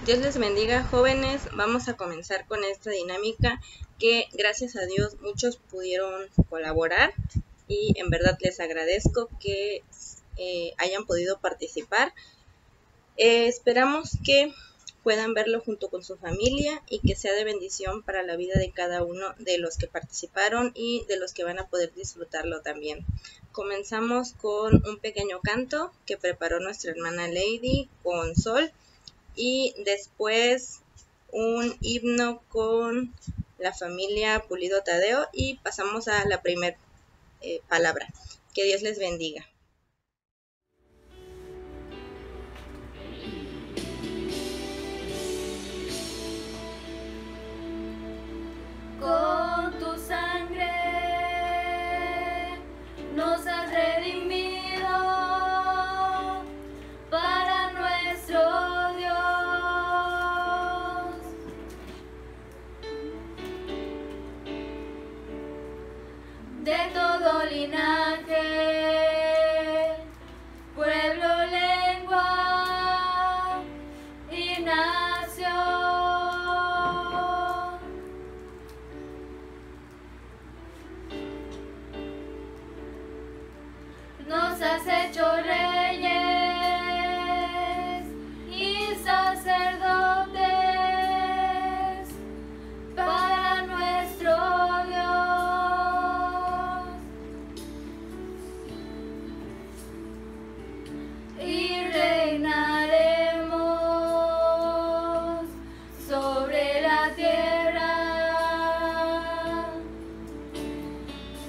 Dios les bendiga, jóvenes. Vamos a comenzar con esta dinámica que gracias a Dios muchos pudieron colaborar y en verdad les agradezco que hayan podido participar. Esperamos que puedan verlo junto con su familia y que sea de bendición para la vida de cada uno de los que participaron y de los que van a poder disfrutarlo también. Comenzamos con un pequeño canto que preparó nuestra hermana Lady con Sol y después un himno con la familia Pulido Tadeo y pasamos a la primera palabra. Que Dios les bendiga. Con tu sangre nos has redimido para nuestro Dios. De todo linaje, pueblo, lengua y nación. Nos has hecho reyes y sacerdotes para nuestro Dios. Y reinaremos sobre la tierra.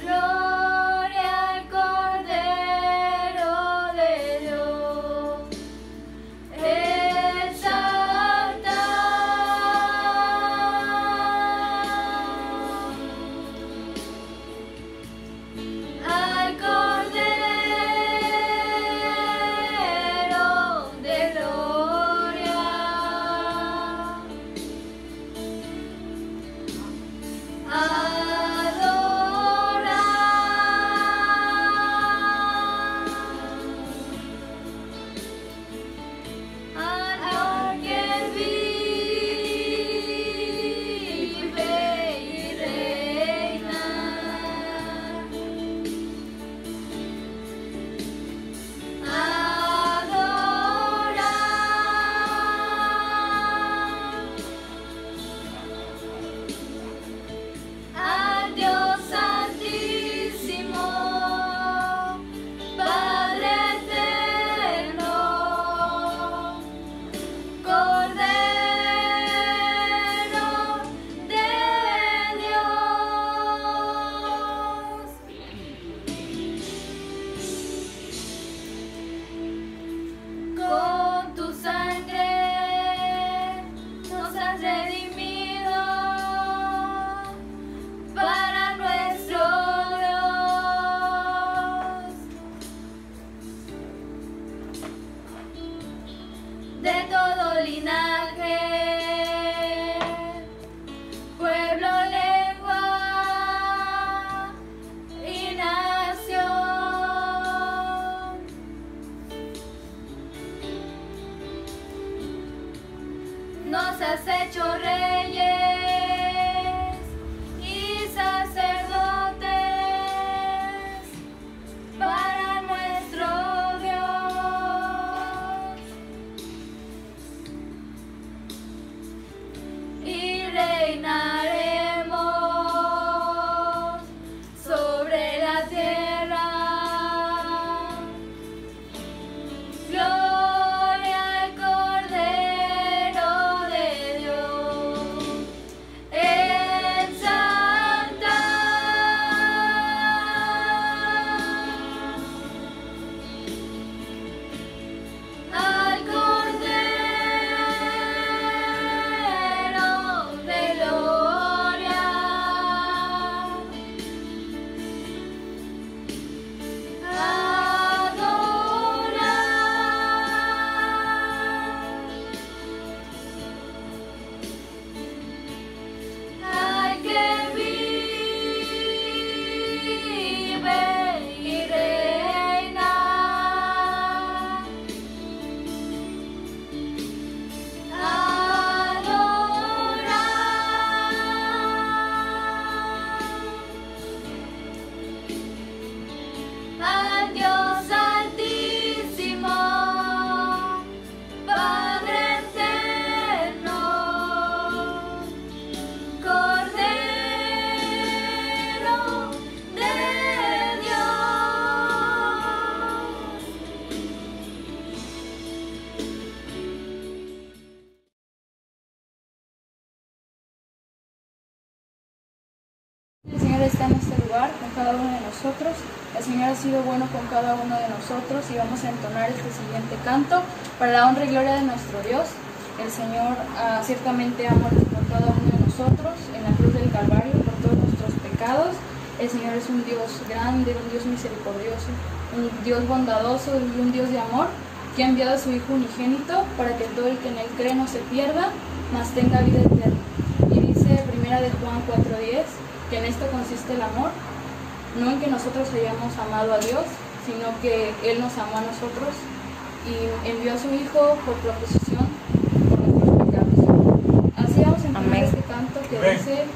Gloria al Cordero de nosotros. El Señor ha sido bueno con cada uno de nosotros y vamos a entonar este siguiente canto para la honra y gloria de nuestro Dios. El Señor ciertamente ha muerto por cada uno de nosotros en la cruz del Calvario por todos nuestros pecados. El Señor es un Dios grande, un Dios misericordioso, un Dios bondadoso y un Dios de amor, que ha enviado a su Hijo unigénito para que todo el que en él cree no se pierda, mas tenga vida eterna. Y dice 1 de Juan 4:10 que en esto consiste el amor, no en que nosotros hayamos amado a Dios, sino que Él nos amó a nosotros y envió a su Hijo por proposición por nuestros pecados. Así vamos a entender este canto que dice: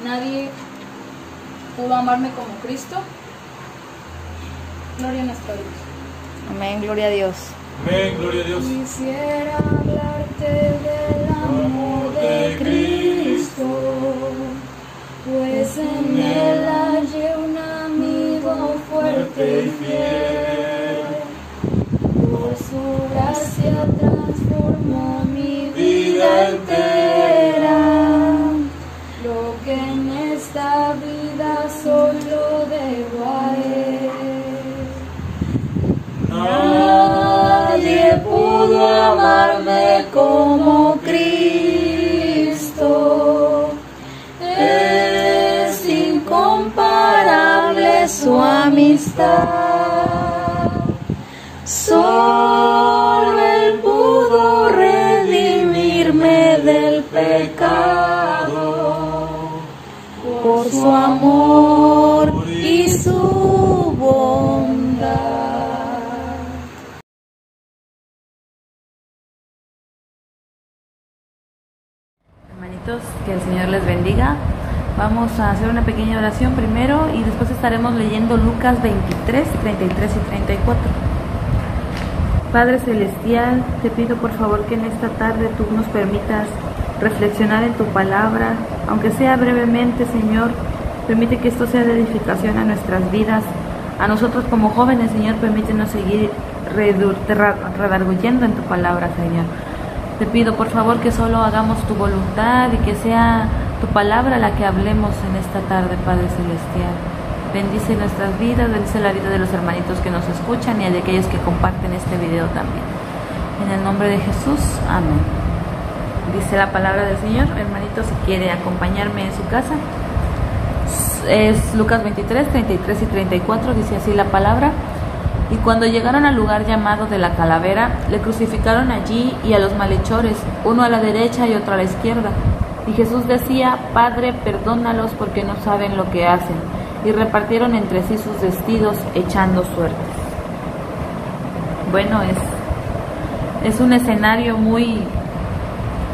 nadie pudo amarme como Cristo. Gloria a nuestro Dios. Amén, gloria a Dios. Amén, gloria a Dios. Quisiera hablarte del amor de Cristo, pues en Él hallé un amigo fuerte y fiel. Por su gracia transformó mi vida entera. Lo que en esta vida solo debo a Él. Nadie pudo amarme como Cristo. Es incomparable su amistad. Solo Él pudo redimirme del pecado por su amor y su bondad. Hermanitos, que el Señor les bendiga. Vamos a hacer una pequeña oración primero y después estaremos leyendo Lucas 23, 33 y 34. Padre Celestial, te pido por favor que en esta tarde tú nos permitas reflexionar en tu palabra, aunque sea brevemente, Señor. Permite que esto sea de edificación a nuestras vidas. A nosotros como jóvenes, Señor, permítenos seguir redarguyendo en tu palabra, Señor. Te pido por favor que solo hagamos tu voluntad y que sea tu palabra la que hablemos en esta tarde, Padre Celestial. Bendice nuestras vidas, bendice la vida de los hermanitos que nos escuchan y de aquellos que comparten este video también. En el nombre de Jesús, amén. Dice la palabra del Señor. Hermanito, si quiere acompañarme en su casa, es Lucas 23, 33 y 34, dice así la palabra. Y cuando llegaron al lugar llamado de la Calavera, le crucificaron allí y a los malhechores, uno a la derecha y otro a la izquierda. Y Jesús decía: Padre, perdónalos porque no saben lo que hacen. Y repartieron entre sí sus vestidos, echando suertes. Bueno, es un escenario muy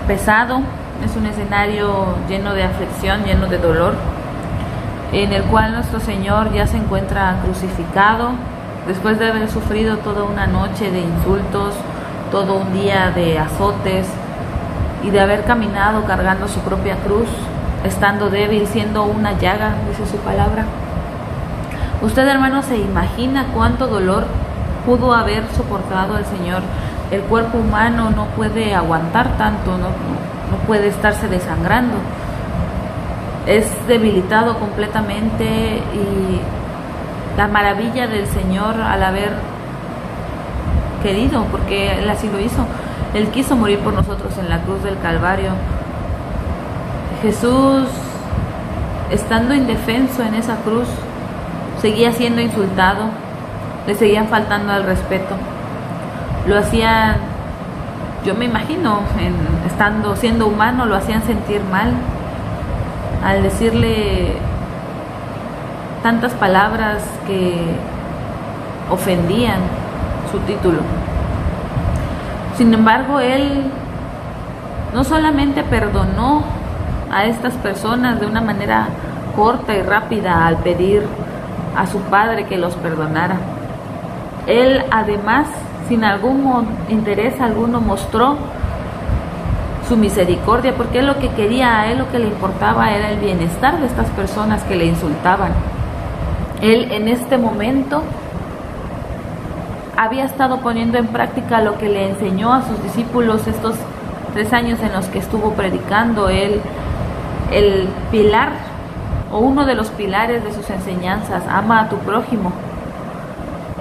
pesado, es un escenario lleno de aflicción, lleno de dolor, en el cual nuestro Señor ya se encuentra crucificado, después de haber sufrido toda una noche de insultos, todo un día de azotes, y de haber caminado cargando su propia cruz, estando débil, siendo una llaga, dice su palabra. Usted, hermano, se imagina cuánto dolor pudo haber soportado el Señor. El cuerpo humano no puede aguantar tanto, no puede estarse desangrando. Es debilitado completamente, y la maravilla del Señor al haber querido, porque Él así lo hizo. Él quiso morir por nosotros en la cruz del Calvario. Jesús, estando indefenso en esa cruz, seguía siendo insultado, le seguían faltando al respeto. Lo hacían, yo me imagino, siendo humano, lo hacían sentir mal al decirle tantas palabras que ofendían su título. Sin embargo, Él no solamente perdonó a estas personas de una manera corta y rápida al pedir a su Padre que los perdonara. Él además, sin algún interés alguno, mostró su misericordia, porque Él lo que quería, a Él lo que le importaba era el bienestar de estas personas que le insultaban. Él en este momento había estado poniendo en práctica lo que le enseñó a sus discípulos estos 3 años en los que estuvo predicando. Él, el pilar o uno de los pilares de sus enseñanzas: ama a tu prójimo,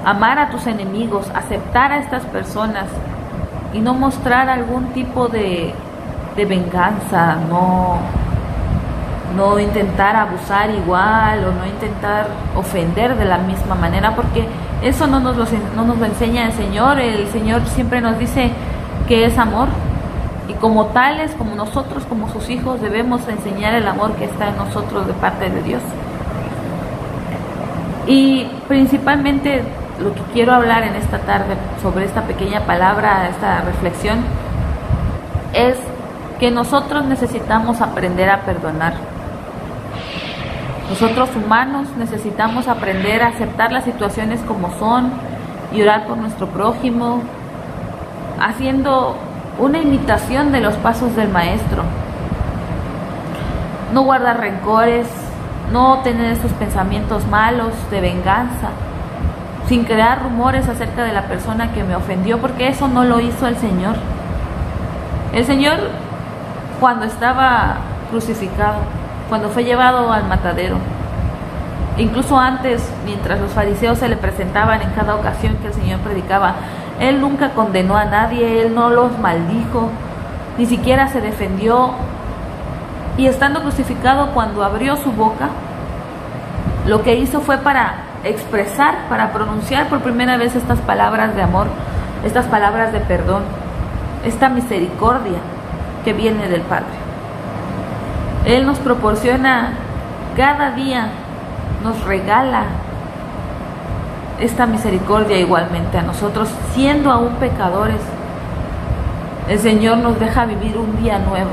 amar a tus enemigos, aceptar a estas personas y no mostrar algún tipo de venganza, no intentar abusar igual o no intentar ofender de la misma manera, porque eso no nos lo enseña el Señor. El Señor siempre nos dice que es amor, y como tales, como nosotros, como sus hijos, debemos enseñar el amor que está en nosotros de parte de Dios. Y principalmente lo que quiero hablar en esta tarde sobre esta pequeña palabra, esta reflexión, es que nosotros necesitamos aprender a perdonar. Nosotros humanos necesitamos aprender a aceptar las situaciones como son y orar por nuestro prójimo, haciendo una imitación de los pasos del Maestro. No guardar rencores, no tener esos pensamientos malos de venganza, sin crear rumores acerca de la persona que me ofendió, porque eso no lo hizo el Señor. El Señor, cuando estaba crucificado, cuando fue llevado al matadero, incluso antes, mientras los fariseos se le presentaban en cada ocasión que el Señor predicaba, Él nunca condenó a nadie, Él no los maldijo, ni siquiera se defendió. Y estando crucificado, cuando abrió su boca, lo que hizo fue para expresar, para pronunciar por primera vez estas palabras de amor, estas palabras de perdón, esta misericordia que viene del Padre. Él nos proporciona cada día, nos regala esta misericordia igualmente a nosotros, siendo aún pecadores. El Señor nos deja vivir un día nuevo.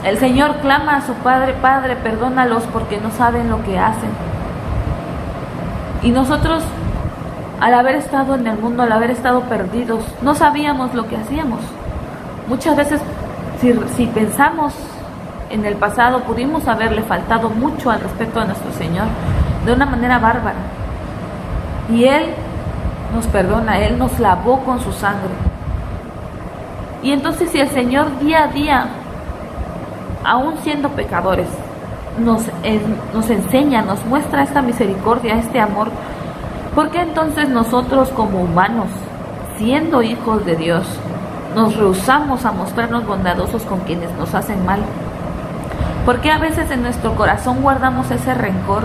El Señor clama a su Padre: Padre, perdónalos porque no saben lo que hacen. Y nosotros, al haber estado en el mundo, al haber estado perdidos, no sabíamos lo que hacíamos. Muchas veces, si pensamos en el pasado, pudimos haberle faltado mucho al respeto a nuestro Señor de una manera bárbara. Y Él nos perdona, Él nos lavó con su sangre. Y entonces, si el Señor día a día, aún siendo pecadores, nos enseña, nos muestra esta misericordia, este amor, ¿por qué entonces nosotros como humanos, siendo hijos de Dios, nos rehusamos a mostrarnos bondadosos con quienes nos hacen mal? ¿Por qué a veces en nuestro corazón guardamos ese rencor?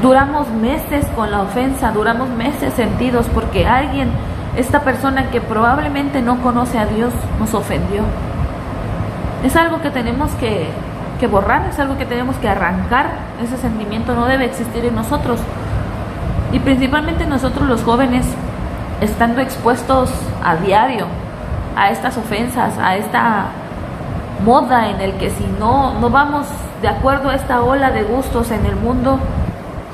Duramos meses con la ofensa, duramos meses sentidos porque alguien, esta persona que probablemente no conoce a Dios, nos ofendió. Es algo que tenemos que borrar, es algo que tenemos que arrancar. Ese sentimiento no debe existir en nosotros. Y principalmente nosotros los jóvenes, estando expuestos a diario a estas ofensas, a esta moda en el que si no vamos de acuerdo a esta ola de gustos en el mundo,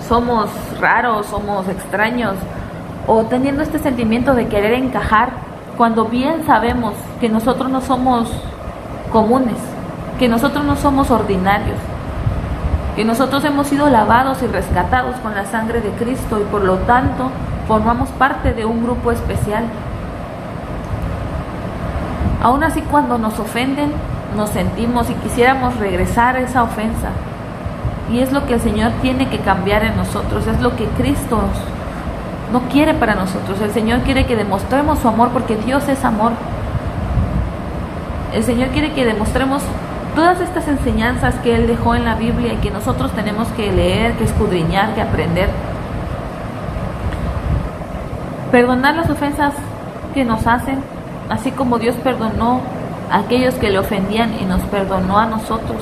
somos raros, somos extraños, o teniendo este sentimiento de querer encajar, cuando bien sabemos que nosotros no somos comunes, que nosotros no somos ordinarios, que nosotros hemos sido lavados y rescatados con la sangre de Cristo y por lo tanto formamos parte de un grupo especial. Aún así, cuando nos ofenden, nos sentimos y quisiéramos regresar a esa ofensa. Y es lo que el Señor tiene que cambiar en nosotros, es lo que Cristo no quiere para nosotros. El Señor quiere que demostremos su amor porque Dios es amor. El Señor quiere que demostremos todas estas enseñanzas que Él dejó en la Biblia y que nosotros tenemos que leer, que escudriñar, que aprender. Perdonar las ofensas que nos hacen, así como Dios perdonó a aquellos que le ofendían y nos perdonó a nosotros.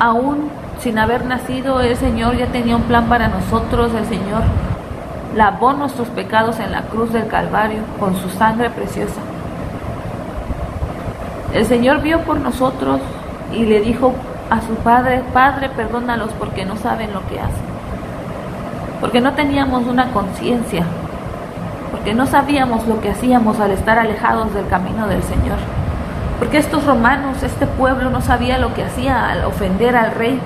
Aún sin haber nacido, el Señor ya tenía un plan para nosotros. El Señor lavó nuestros pecados en la cruz del Calvario con su sangre preciosa. El Señor vio por nosotros y le dijo a su Padre: Padre, perdónalos porque no saben lo que hacen. Porque no teníamos una conciencia, porque no sabíamos lo que hacíamos al estar alejados del camino del Señor. Porque estos romanos, este pueblo, no sabía lo que hacía al ofender al rey.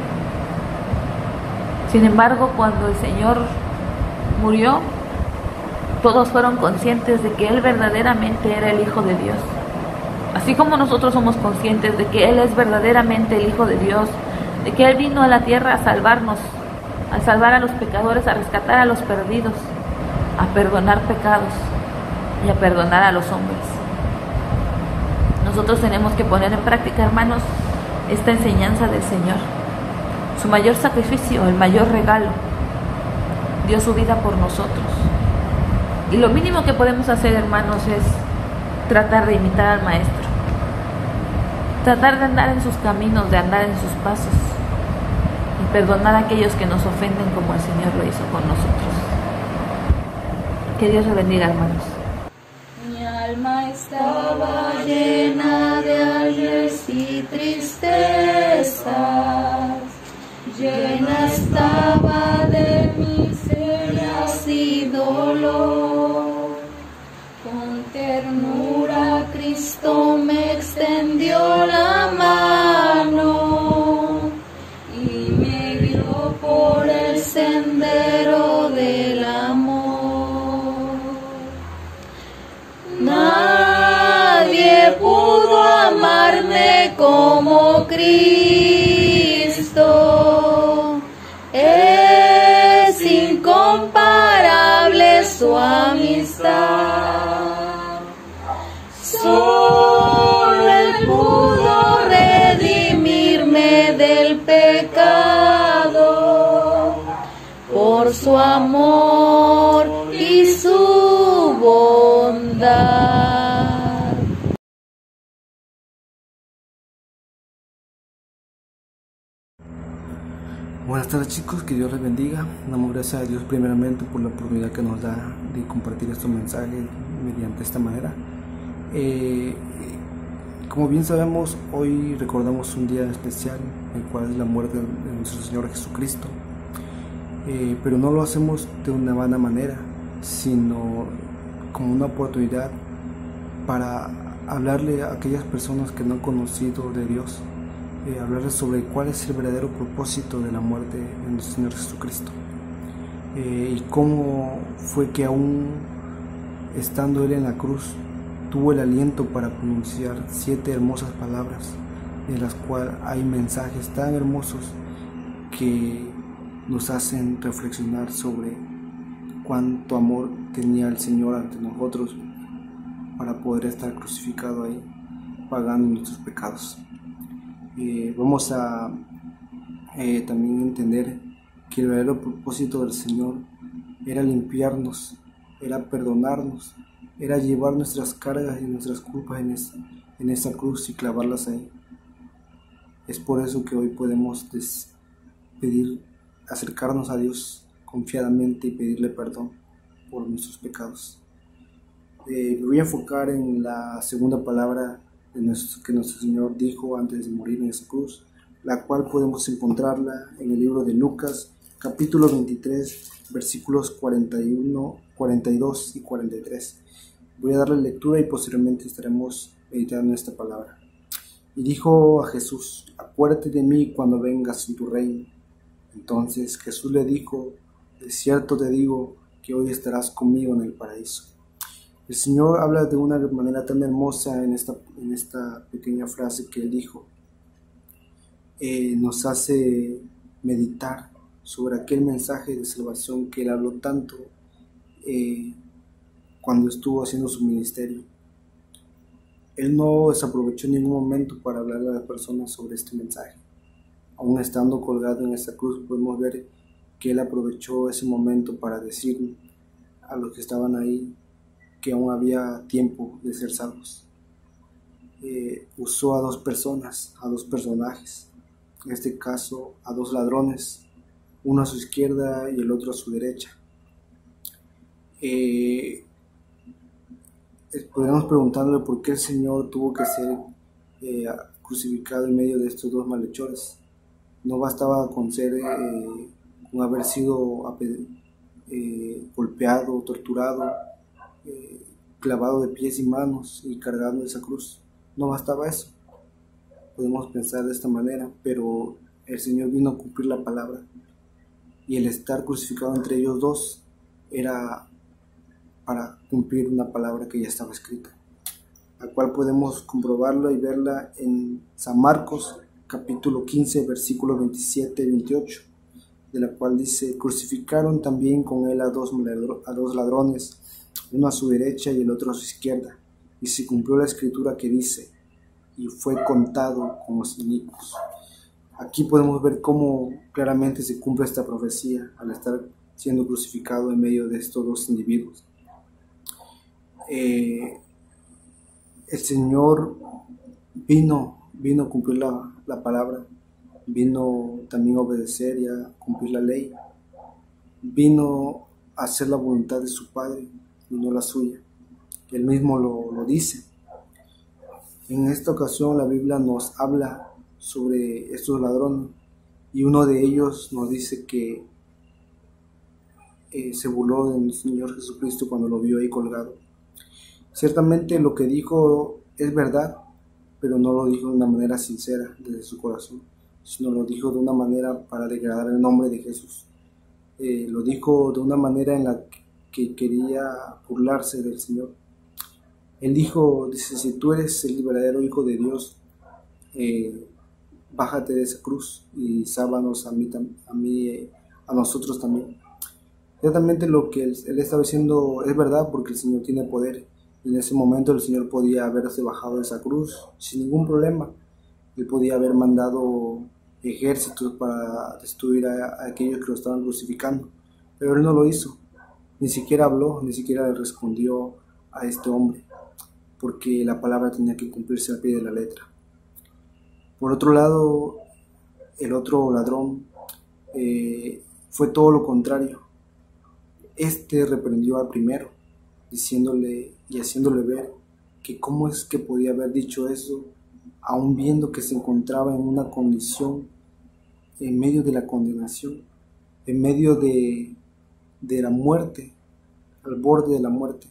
Sin embargo, cuando el Señor murió, todos fueron conscientes de que Él verdaderamente era el Hijo de Dios. Así como nosotros somos conscientes de que Él es verdaderamente el Hijo de Dios, de que Él vino a la tierra a salvarnos, a salvar a los pecadores, a rescatar a los perdidos, a perdonar pecados y a perdonar a los hombres. Nosotros tenemos que poner en práctica, hermanos, esta enseñanza del Señor. Su mayor sacrificio, el mayor regalo, dio su vida por nosotros. Y lo mínimo que podemos hacer, hermanos, es tratar de imitar al Maestro. Tratar de andar en sus caminos, de andar en sus pasos. Y perdonar a aquellos que nos ofenden como el Señor lo hizo con nosotros. Que Dios le bendiga, hermanos. Mi alma estaba llena de alegrías y tristezas, llena estaba de miserias y dolor. Con ternura Cristo me extendió la mano y me guió por el sendero del amor. Nadie pudo amarme como Cristo. Es incomparable su amistad. Solo Él pudo redimirme del pecado por su amor y su bondad. Buenas tardes, chicos, que Dios les bendiga. Damos gracias a Dios primeramente por la oportunidad que nos da de compartir estos mensajes mediante esta manera. Como bien sabemos, hoy recordamos un día especial, el cual es la muerte de nuestro Señor Jesucristo, pero no lo hacemos de una vana manera, sino como una oportunidad para hablarle a aquellas personas que no han conocido de Dios, hablarles sobre cuál es el verdadero propósito de la muerte de nuestro Señor Jesucristo, y cómo fue que aún estando Él en la cruz tuvo el aliento para pronunciar 7 hermosas palabras, en las cuales hay mensajes tan hermosos que nos hacen reflexionar sobre cuánto amor tenía el Señor ante nosotros para poder estar crucificado ahí, pagando nuestros pecados. Vamos a también entender que el verdadero propósito del Señor era limpiarnos, era perdonarnos, era llevar nuestras cargas y nuestras culpas en esa cruz y clavarlas ahí. Es por eso que hoy podemos acercarnos a Dios confiadamente y pedirle perdón por nuestros pecados. Me voy a enfocar en la segunda palabra que nuestro Señor dijo antes de morir en esa cruz, la cual podemos encontrarla en el libro de Lucas, capítulo 23, versículos 41, 42 y 43. Voy a darle lectura y posteriormente estaremos meditando esta palabra. Y dijo a Jesús: acuérdate de mí cuando vengas en tu reino. Entonces Jesús le dijo: de cierto te digo que hoy estarás conmigo en el paraíso. El Señor habla de una manera tan hermosa en esta pequeña frase que Él dijo. Nos hace meditar sobre aquel mensaje de salvación que Él habló tanto cuando estuvo haciendo su ministerio. Él no desaprovechó en ningún momento para hablarle a las personas sobre este mensaje. Aún estando colgado en esta cruz, podemos ver que Él aprovechó ese momento para decir a los que estaban ahí que aún había tiempo de ser salvos. Usó a 2 personas, a 2 personajes, en este caso a 2 ladrones, uno a su izquierda y el otro a su derecha. Podríamos preguntarle por qué el Señor tuvo que ser crucificado en medio de estos 2 malhechores. No bastaba con haber sido golpeado, torturado, clavado de pies y manos y cargando esa cruz. No bastaba eso. Podemos pensar de esta manera, pero el Señor vino a cumplir la palabra, y el estar crucificado entre ellos 2 era para cumplir una palabra que ya estaba escrita. la cual podemos comprobarla y verla en San Marcos, capítulo 15, versículos 27 y 28, de la cual dice: crucificaron también con él a dos ladrones, uno a su derecha y el otro a su izquierda, y se cumplió la escritura que dice: y fue contado con los inicuos. Aquí podemos ver cómo claramente se cumple esta profecía al estar siendo crucificado en medio de estos dos individuos. El Señor vino a cumplir la palabra, vino también a obedecer y a cumplir la ley, vino a hacer la voluntad de su Padre y no la suya. Él mismo lo dice. En esta ocasión la Biblia nos habla sobre estos ladrones y uno de ellos nos dice que se burló del Señor Jesucristo cuando lo vio ahí colgado. Ciertamente lo que dijo es verdad, pero no lo dijo de una manera sincera desde su corazón, sino lo dijo de una manera para degradar el nombre de Jesús. Lo dijo de una manera en la que quería burlarse del Señor. Él dice: si tú eres el verdadero Hijo de Dios, bájate de esa cruz y sálvanos a nosotros también. Ciertamente lo que él estaba diciendo es verdad, porque el Señor tiene poder. En ese momento el Señor podía haberse bajado de esa cruz sin ningún problema. Él podía haber mandado ejércitos para destruir a aquellos que lo estaban crucificando, pero Él no lo hizo. Ni siquiera habló, ni siquiera le respondió a este hombre, porque la palabra tenía que cumplirse al pie de la letra. Por otro lado, el otro ladrón fue todo lo contrario. Este reprendió al primero, diciéndole y haciéndole ver que cómo es que podía haber dicho eso, aun viendo que se encontraba en una condición en medio de la condenación, en medio de la muerte, al borde de la muerte.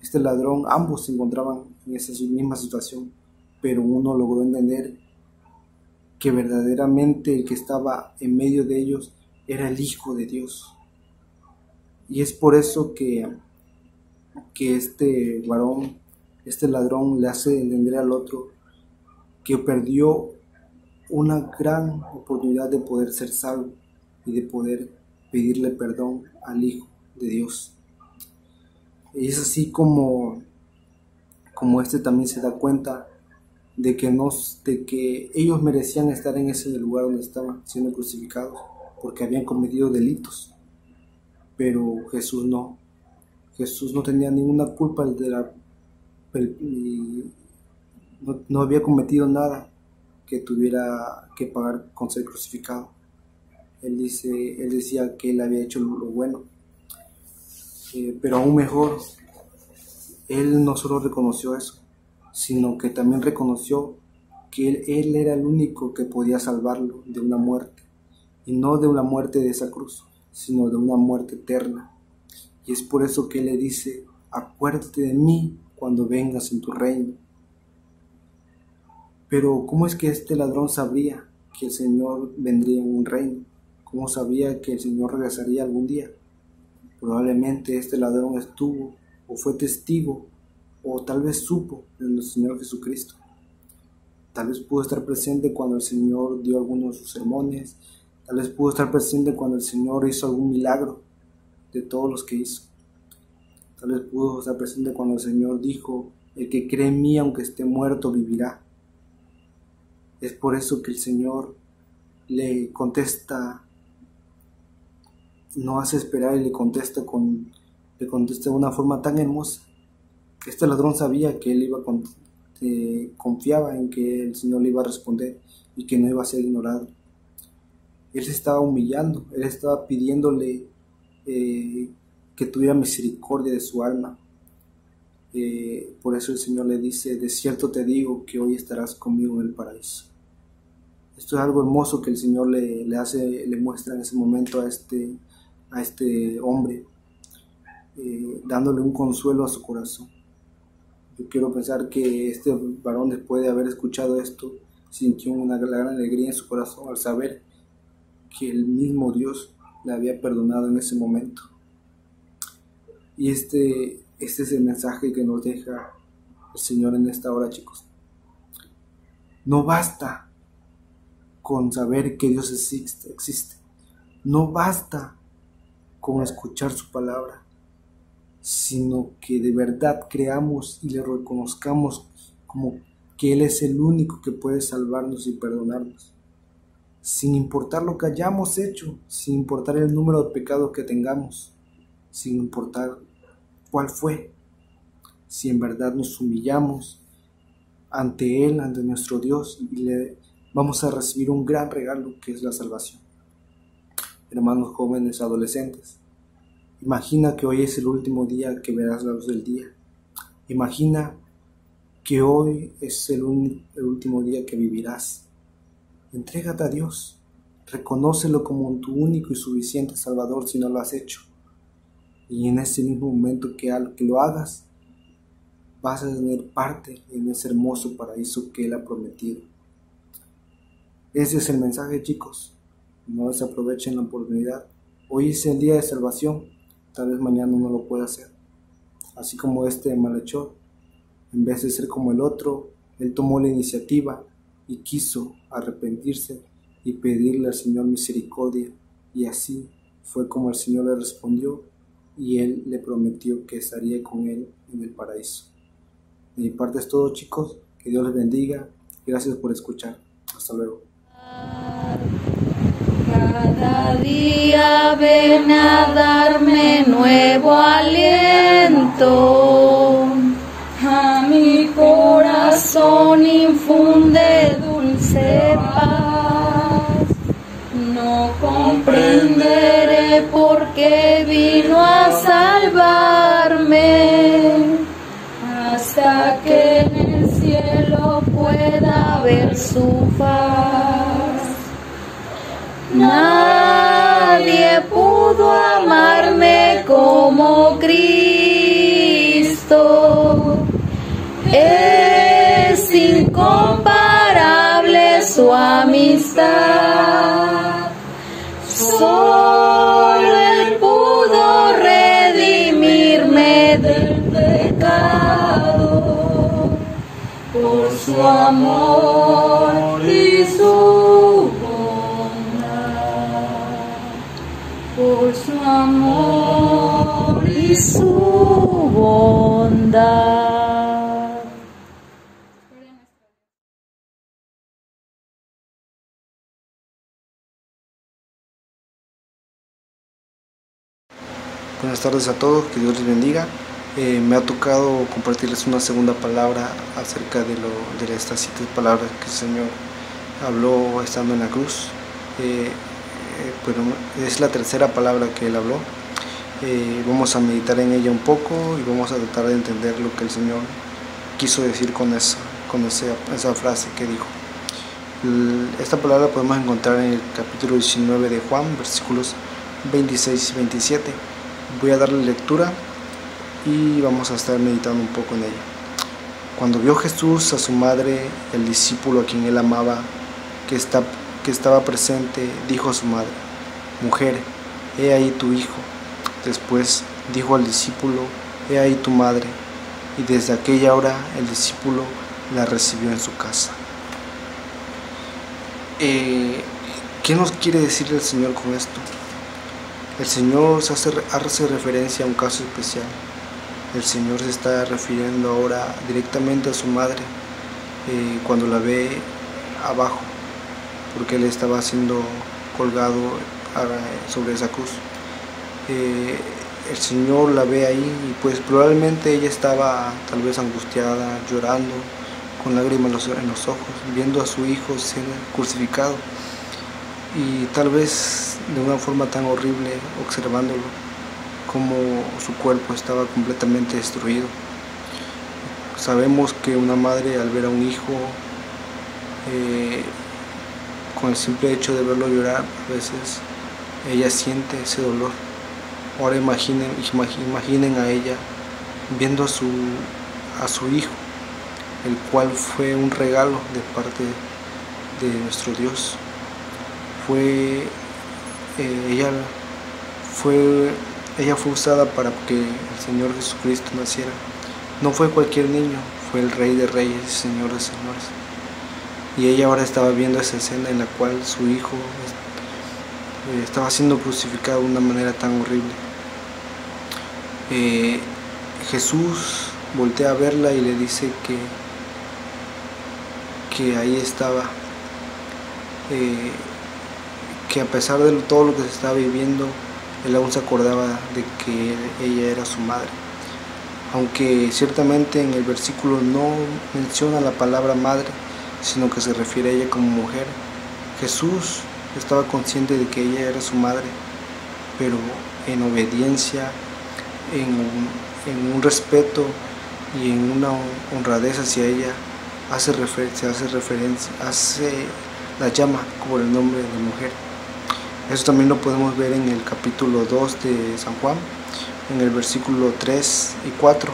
Este ladrón, ambos se encontraban en esa misma situación, pero uno logró entender que verdaderamente el que estaba en medio de ellos era el Hijo de Dios. Y es por eso que este varón, este ladrón, le hace entender al otro que perdió una gran oportunidad de poder ser salvo y de poder pedirle perdón al Hijo de Dios. Y es así como este también se da cuenta de que ellos merecían estar en ese lugar donde estaban siendo crucificados, porque habían cometido delitos, pero Jesús no. Jesús no tenía ninguna culpa no había cometido nada que tuviera que pagar con ser crucificado. Él decía que él había hecho lo bueno, pero aún mejor, él no solo reconoció eso, sino que también reconoció que él era el único que podía salvarlo de una muerte, y no de una muerte de esa cruz, sino de una muerte eterna. Y es por eso que él le dice: acuérdate de mí cuando vengas en tu reino. Pero ¿cómo es que este ladrón sabría que el Señor vendría en un reino? ¿Cómo sabía que el Señor regresaría algún día? Probablemente este ladrón estuvo o fue testigo, o tal vez supo de nuestro Señor Jesucristo. Tal vez pudo estar presente cuando el Señor dio algunos de sus sermones. Tal vez pudo estar presente cuando el Señor hizo algún milagro de todos los que hizo. Tal vez pudo estar presente cuando el Señor dijo: el que cree en mí, aunque esté muerto, vivirá. Es por eso que el Señor le contesta, no hace esperar, y le contesta de una forma tan hermosa. Este ladrón sabía que él confiaba en que el Señor le iba a responder y que no iba a ser ignorado. Él se estaba humillando, él estaba pidiéndole que tuviera misericordia de su alma. Por eso el Señor le dice: de cierto te digo que hoy estarás conmigo en el paraíso. Esto es algo hermoso que el Señor le muestra en ese momento a este hombre, dándole un consuelo a su corazón. Yo quiero pensar que este varón, después de haber escuchado esto, sintió una gran alegría en su corazón al saber que el mismo Dios le había perdonado en ese momento. Y este es el mensaje que nos deja el Señor en esta hora, chicos. No basta con saber que Dios existe. No basta con escuchar su palabra, sino que de verdad creamos y le reconozcamos como que Él es el único que puede salvarnos y perdonarnos, sin importar lo que hayamos hecho, sin importar el número de pecados que tengamos, sin importar cuál fue. Si en verdad nos humillamos ante Él, ante nuestro Dios, y le vamos a recibir un gran regalo que es la salvación. Hermanos jóvenes, adolescentes, imagina que hoy es el último día que verás la luz del día. Imagina que hoy es el último día que vivirás. Entrégate a Dios, reconócelo como tu único y suficiente Salvador si no lo has hecho. Y en ese mismo momento que lo hagas, vas a tener parte en ese hermoso paraíso que Él ha prometido. Ese es el mensaje, chicos. No desaprovechen la oportunidad. Hoy es el día de salvación, tal vez mañana no lo pueda hacer. Así como este malhechor, en vez de ser como el otro, él tomó la iniciativa y quiso arrepentirse y pedirle al Señor misericordia, y así fue como el Señor le respondió y Él le prometió que estaría con él en el paraíso. De mi parte es todo, chicos. Que Dios les bendiga. Gracias por escuchar. Hasta luego. Cada día ven a darme nuevo aliento. A mi corazón infunde dulce paz. No comprenderé por qué vino a salvarme, hasta que en el cielo pueda ver su faz. Nadie pudo amarme como Cristo. Es incomparable su amistad. Solo Él pudo redimirme del pecado, por su amor y su bondad, por su amor y su bondad. Buenas tardes a todos, que Dios les bendiga. Me ha tocado compartirles una segunda palabra acerca de estas 7 palabras que el Señor habló estando en la cruz. Pero es la tercera palabra que Él habló. Vamos a meditar en ella un poco y vamos a tratar de entender lo que el Señor quiso decir con esa frase que dijo. Esta palabra podemos encontrar en el capítulo 19 de Juan, versículos 26 y 27. Voy a darle lectura y vamos a estar meditando un poco en ella. Cuando vio Jesús a su madre, el discípulo a quien él amaba, que estaba presente, dijo a su madre: «Mujer, he ahí tu hijo». Después dijo al discípulo: «He ahí tu madre». Y desde aquella hora el discípulo la recibió en su casa. ¿Qué nos quiere decir el Señor con esto? El Señor hace referencia a un caso especial. El Señor se está refiriendo ahora directamente a su madre cuando la ve abajo, porque Él estaba siendo colgado sobre esa cruz. El Señor la ve ahí y pues probablemente ella estaba tal vez angustiada, llorando, con lágrimas en los ojos, viendo a su hijo ser crucificado. Y tal vez de una forma tan horrible, observándolo, como su cuerpo estaba completamente destruido. Sabemos que una madre, al ver a un hijo, con el simple hecho de verlo llorar, a veces ella siente ese dolor. Ahora imaginen a ella viendo a su hijo, el cual fue un regalo de parte de nuestro Dios. Ella fue usada para que el Señor Jesucristo naciera. No fue cualquier niño, fue el Rey de Reyes y Señor de Señores. Y ella ahora estaba viendo esa escena en la cual su hijo estaba siendo crucificado de una manera tan horrible. Jesús voltea a verla y le dice que ahí estaba, que a pesar de todo lo que se estaba viviendo, él aún se acordaba de que ella era su madre. Aunque ciertamente en el versículo no menciona la palabra madre, sino que se refiere a ella como mujer, Jesús estaba consciente de que ella era su madre, pero en obediencia, en un respeto y en una honradez hacia ella, la llama por el nombre de mujer. Eso también lo podemos ver en el capítulo 2 de San Juan, en el versículo 3 y 4,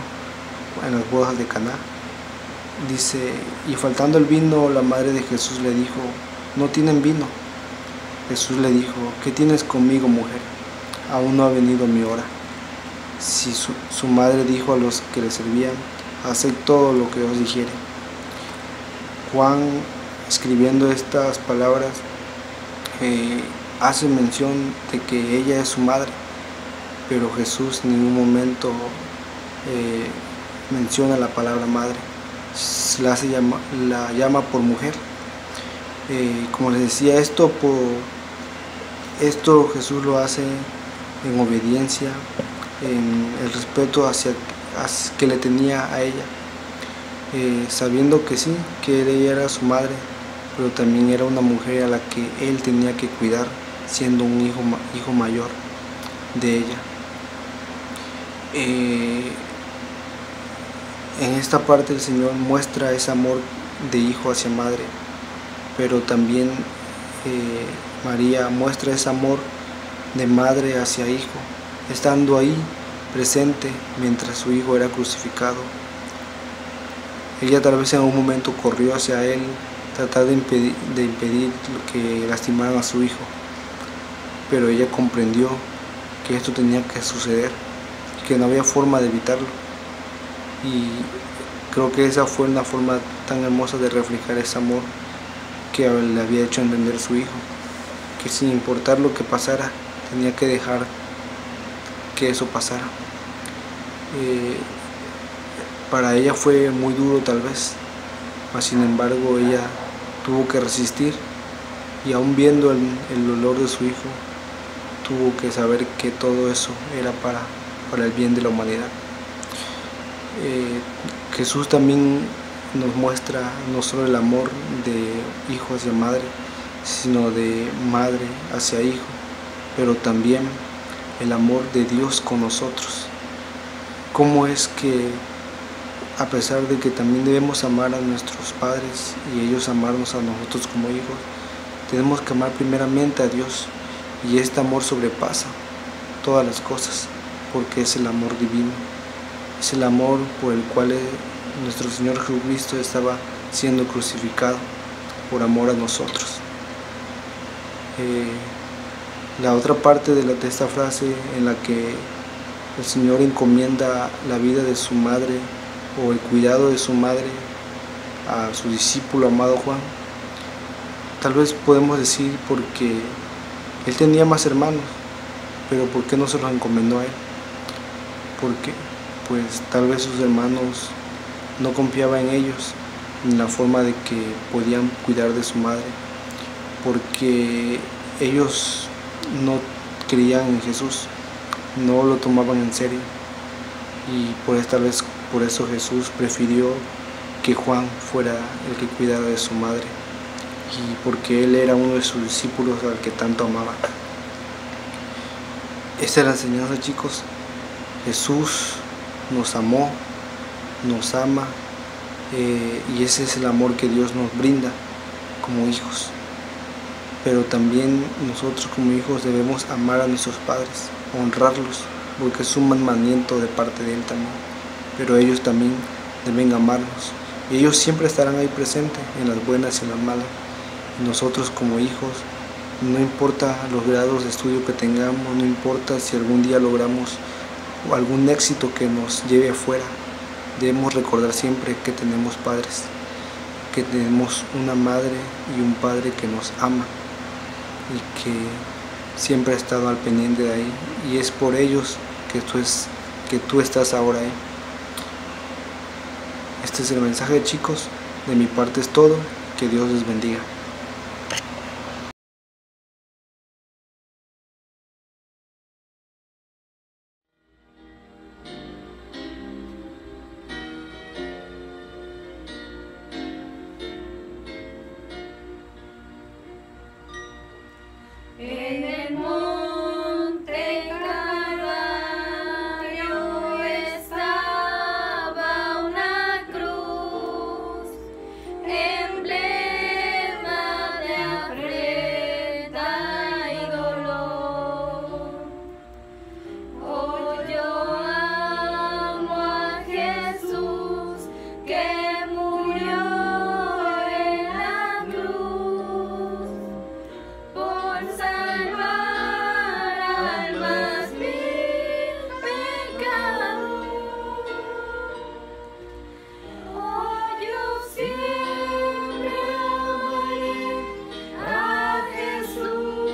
en las bodas de Caná. Dice: y faltando el vino, la madre de Jesús le dijo: no tienen vino. Jesús le dijo: ¿qué tienes conmigo, mujer? Aún no ha venido mi hora. Si su madre dijo a los que le servían: haced todo lo que os dijere. Juan, escribiendo estas palabras, hace mención de que ella es su madre, pero Jesús en ningún momento menciona la palabra madre, la llama por mujer. Como les decía, esto Jesús lo hace en obediencia, en el respeto que le tenía a ella, sabiendo que sí, que ella era su madre, pero también era una mujer a la que él tenía que cuidar, siendo un hijo mayor de ella. En esta parte el Señor muestra ese amor de hijo hacia madre, pero también María muestra ese amor de madre hacia hijo, estando ahí presente mientras su hijo era crucificado. Ella tal vez en un momento corrió hacia él, tratar de impedir que lastimaran a su hijo, pero ella comprendió que esto tenía que suceder, que no había forma de evitarlo, y creo que esa fue una forma tan hermosa de reflejar ese amor que le había hecho entender su hijo, que sin importar lo que pasara, tenía que dejar que eso pasara. Para ella fue muy duro tal vez, mas sin embargo ella tuvo que resistir, y aún viendo el dolor de su hijo, tuvo que saber que todo eso era para el bien de la humanidad. Jesús también nos muestra no solo el amor de hijo hacia madre, sino de madre hacia hijo, pero también el amor de Dios con nosotros. Cómo es que, a pesar de que también debemos amar a nuestros padres y ellos amarnos a nosotros como hijos, tenemos que amar primeramente a Dios, y este amor sobrepasa todas las cosas, porque es el amor divino, es el amor por el cual nuestro Señor Jesucristo estaba siendo crucificado por amor a nosotros. La otra parte de esta frase, en la que el Señor encomienda la vida de su madre, o el cuidado de su madre, a su discípulo amado Juan, tal vez podemos decir porque él tenía más hermanos, pero ¿por qué no se los encomendó a él? Porque pues tal vez sus hermanos no confiaban en ellos, en la forma de que podían cuidar de su madre, porque ellos no creían en Jesús, no lo tomaban en serio, y pues tal vez por eso Jesús prefirió que Juan fuera el que cuidara de su madre, y porque él era uno de sus discípulos al que tanto amaba. Esta es la enseñanza, chicos. Jesús nos amó, nos ama, y ese es el amor que Dios nos brinda como hijos. Pero también nosotros como hijos debemos amar a nuestros padres, honrarlos, porque es un mandamiento de parte de Él también. Pero ellos también deben amarnos, y ellos siempre estarán ahí presentes, en las buenas y en las malas. Y nosotros como hijos, no importa los grados de estudio que tengamos, no importa si algún día logramos algún éxito que nos lleve afuera, Debemos recordar siempre que tenemos padres, que tenemos una madre y un padre que nos ama y que siempre ha estado al pendiente de ahí, y es por ellos que tú estás ahora ahí. Este es el mensaje, chicos. De mi parte es todo. Que Dios les bendiga. En el monte Calvario estaba una cruz, emblema de afrenta y dolor. Oh, yo amo a Jesús que murió en la cruz por salvar almas mil pecados. Oh, yo siempre amaré a Jesús,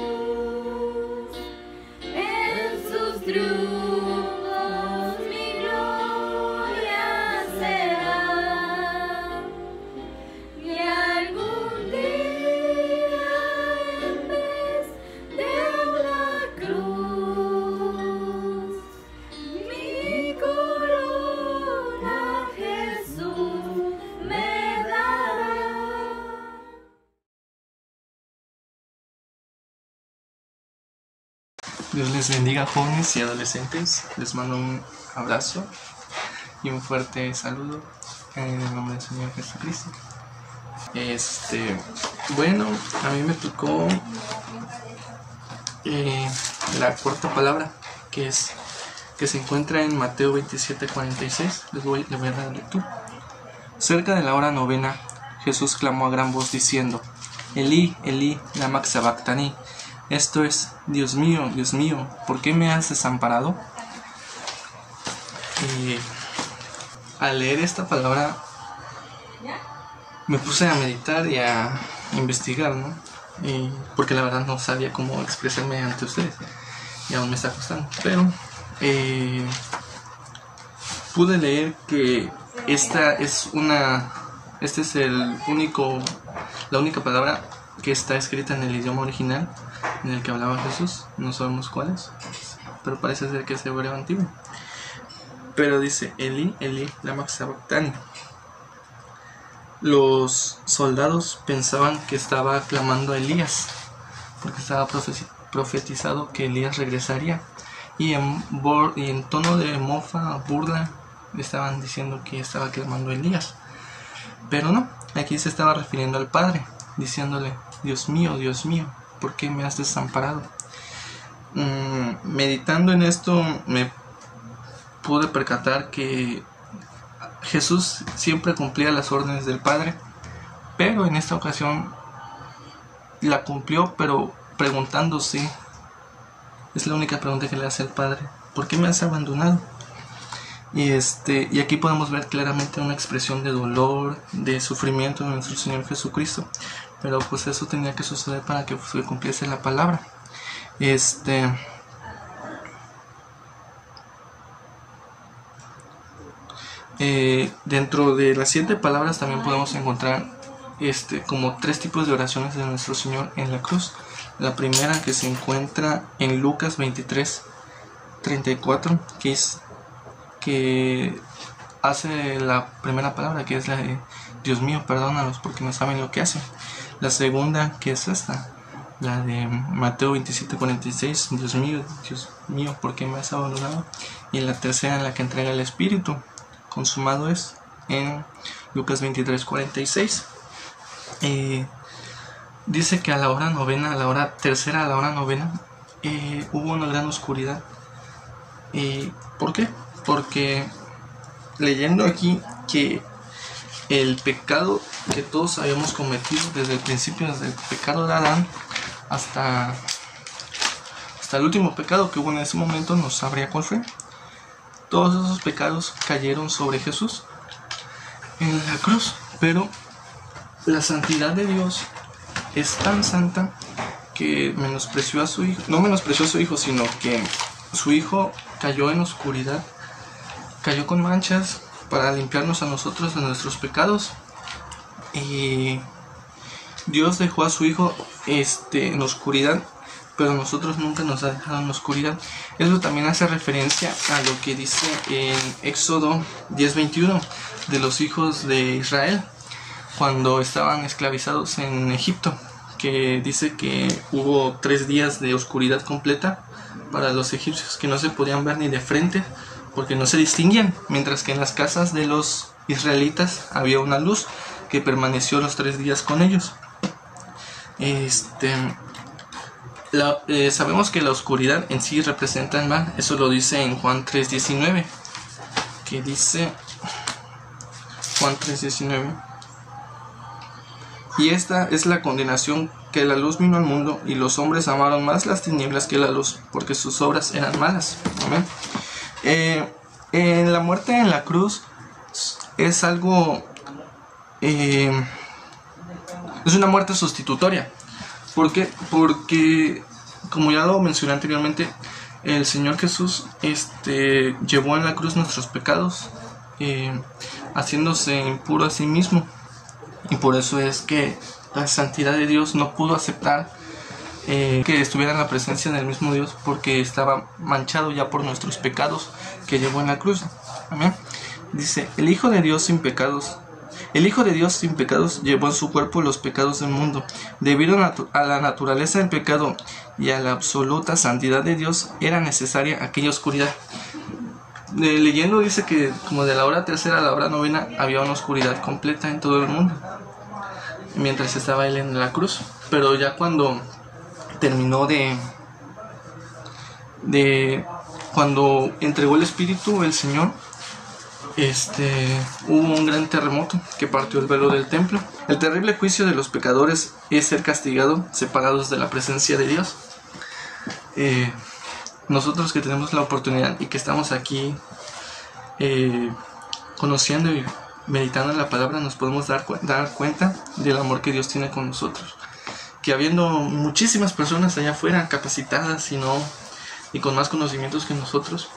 en sus triunfos mi gloria será. Y algún día en vez de la cruz, mi corona Jesús me dará. Dios les bendiga, jóvenes y adolescentes. Les mando un abrazo y un fuerte saludo en el nombre del Señor Jesucristo. Bueno, a mí me tocó la cuarta palabra, que se encuentra en Mateo 27:46. Le voy a dar lectura. Cerca de la hora novena, Jesús clamó a gran voz diciendo: Elí, Elí, lama sabactani. Esto es: Dios mío, ¿por qué me has desamparado? Y al leer esta palabra me puse a meditar y a investigar, ¿no? Porque la verdad no sabía cómo expresarme ante ustedes y aún me está costando, pero pude leer que esta es la única palabra que está escrita en el idioma original en el que hablaba Jesús. No sabemos cuál es, pero parece ser que es hebreo antiguo. Pero dice: Elí, Elí, lama sabactani. Los soldados pensaban que estaba clamando a Elías, porque estaba profetizado que Elías regresaría, y en tono de mofa, burla, estaban diciendo que estaba clamando a Elías. Pero no, aquí se estaba refiriendo al Padre, diciéndole: Dios mío, ¿por qué me has desamparado? Meditando en esto me pude percatar que Jesús siempre cumplía las órdenes del Padre, pero en esta ocasión la cumplió, pero preguntándose, es la única pregunta que le hace el Padre: ¿por qué me has abandonado? Y aquí podemos ver claramente una expresión de dolor, de sufrimiento de nuestro Señor Jesucristo. Pero pues eso tenía que suceder para que se cumpliese la palabra. Dentro de las 7 palabras también podemos encontrar como 3 tipos de oraciones de nuestro Señor en la cruz. La primera, que se encuentra en Lucas 23:34, que hace la primera palabra, que es la de: Dios mío, perdónalos porque no saben lo que hacen. La segunda, que es esta, la de Mateo 27:46, Dios mío, ¿por qué me has abandonado? Y la tercera, en la que entrega el Espíritu, consumado es, en Lucas 23:46. Dice que a la hora novena, a la hora novena, hubo una gran oscuridad. ¿Por qué? Porque leyendo aquí que el pecado que todos habíamos cometido desde el principio, desde el pecado de Adán hasta el último pecado que hubo en ese momento, no sabría cuál fue, todos esos pecados cayeron sobre Jesús en la cruz. Pero la santidad de Dios es tan santa que menospreció a su hijo, no menospreció a su hijo, sino que su hijo cayó en oscuridad, cayó con manchas para limpiarnos a nosotros de nuestros pecados. Y Dios dejó a su hijo en oscuridad, pero nosotros nunca nos ha dejado en oscuridad. Eso también hace referencia a lo que dice en Éxodo 10:21 de los hijos de Israel cuando estaban esclavizados en Egipto, que dice que hubo 3 días de oscuridad completa para los egipcios, que no se podían ver ni de frente porque no se distinguían, mientras que en las casas de los israelitas había una luz que permaneció los 3 días con ellos. Sabemos que la oscuridad en sí representa el mal. Eso lo dice en Juan 3:19, que dice Juan 3:19: y esta es la condenación, que la luz vino al mundo, y los hombres amaron más las tinieblas que la luz, porque sus obras eran malas. Amén. En la muerte en la cruz es algo, es una muerte sustitutoria. ¿Por qué? Porque, como ya lo mencioné anteriormente, el Señor Jesús llevó en la cruz nuestros pecados, haciéndose impuro a sí mismo. Y por eso es que la santidad de Dios no pudo aceptar que estuviera en la presencia del mismo Dios, porque estaba manchado ya por nuestros pecados que llevó en la cruz. Amén. Dice: el Hijo de Dios sin pecados llevó en su cuerpo los pecados del mundo. Debido a la naturaleza del pecado y a la absoluta santidad de Dios, era necesaria aquella oscuridad. Leyendo dice que como de la hora tercera a la hora novena había una oscuridad completa en todo el mundo mientras estaba él en la cruz. Pero ya cuando terminó cuando entregó el Espíritu el Señor, hubo un gran terremoto que partió el velo del templo. El terrible juicio de los pecadores es ser castigados, separados de la presencia de Dios. Nosotros que tenemos la oportunidad y que estamos aquí conociendo y meditando en la palabra, nos podemos dar cuenta del amor que Dios tiene con nosotros. Que habiendo muchísimas personas allá afuera capacitadas y con más conocimientos que nosotros,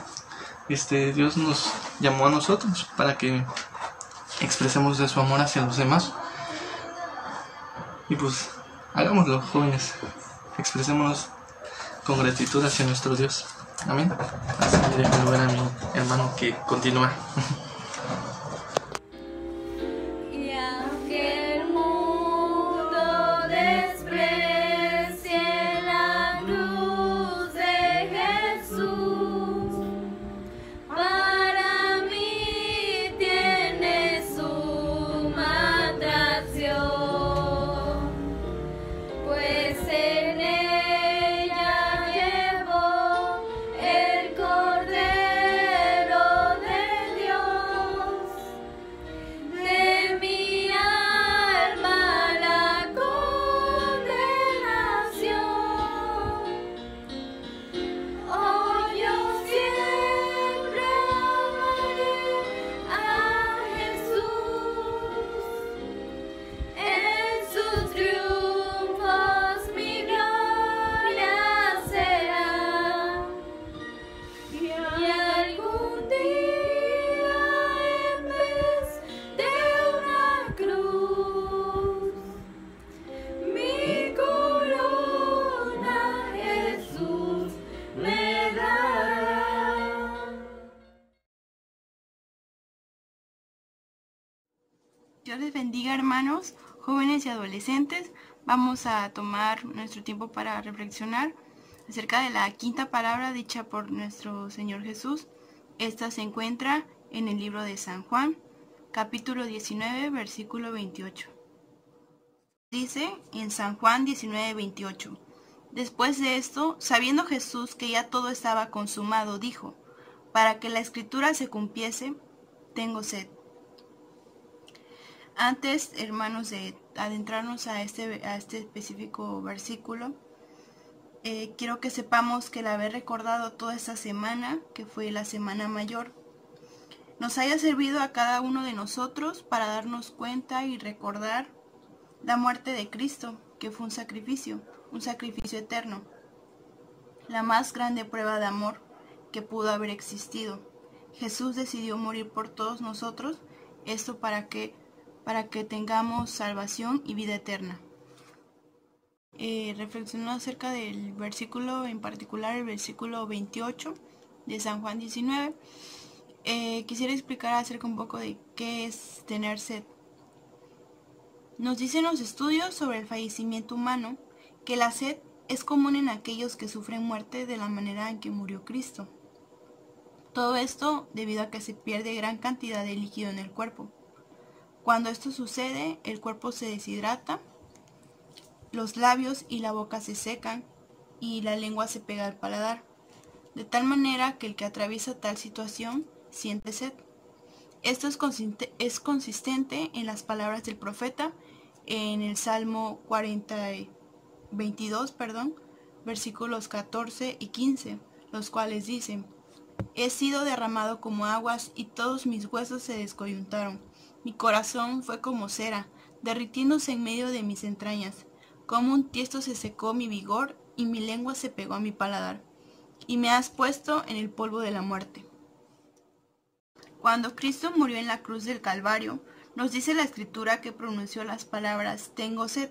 Dios nos llamó a nosotros para que expresemos de su amor hacia los demás. Y pues hagámoslo, jóvenes, expresémonos con gratitud hacia nuestro Dios. Amén. Así le dejo lugar a mi hermano que continúa. Y aunque el mundo desprecie la cruz de Jesús, para mí tiene suma atracción, pues en ella llevó el Cordero de Dios. De mi alma la condenación. Oh, yo siempre amaré a Jesús. En sus triunfos mi gloria será. Y algún día en vez de una cruz, mi corona Jesús me dará. Dios les bendiga, hermanos, jóvenes y adolescentes. Vamos a tomar nuestro tiempo para reflexionar acerca de la quinta palabra dicha por nuestro Señor Jesús. Esta se encuentra en el libro de San Juan, capítulo 19, versículo 28. Dice en San Juan 19, 28: después de esto, sabiendo Jesús que ya todo estaba consumado, dijo: para que la escritura se cumpliese, tengo sed. Antes, hermanos, de adentrarnos a este específico versículo, quiero que sepamos que el haber recordado toda esta semana, que fue la Semana Mayor, nos haya servido a cada uno de nosotros para darnos cuenta y recordar la muerte de Cristo, que fue un sacrificio eterno, la más grande prueba de amor que pudo haber existido. Jesús decidió morir por todos nosotros, esto para que tengamos salvación y vida eterna. Reflexionando acerca del versículo, en particular el versículo 28 de San Juan 19, quisiera explicar acerca un poco de qué es tener sed. Nos dicen los estudios sobre el fallecimiento humano que la sed es común en aquellos que sufren muerte de la manera en que murió Cristo. Todo esto debido a que se pierde gran cantidad de líquido en el cuerpo. Cuando esto sucede, el cuerpo se deshidrata, los labios y la boca se secan y la lengua se pega al paladar, de tal manera que el que atraviesa tal situación siente sed. Esto es consistente en las palabras del profeta en el Salmo 22, versículos 14 y 15, los cuales dicen: He sido derramado como aguas y todos mis huesos se descoyuntaron. Mi corazón fue como cera, derritiéndose en medio de mis entrañas. Como un tiesto se secó mi vigor y mi lengua se pegó a mi paladar. Y me has puesto en el polvo de la muerte. Cuando Cristo murió en la cruz del Calvario, nos dice la Escritura que pronunció las palabras «tengo sed».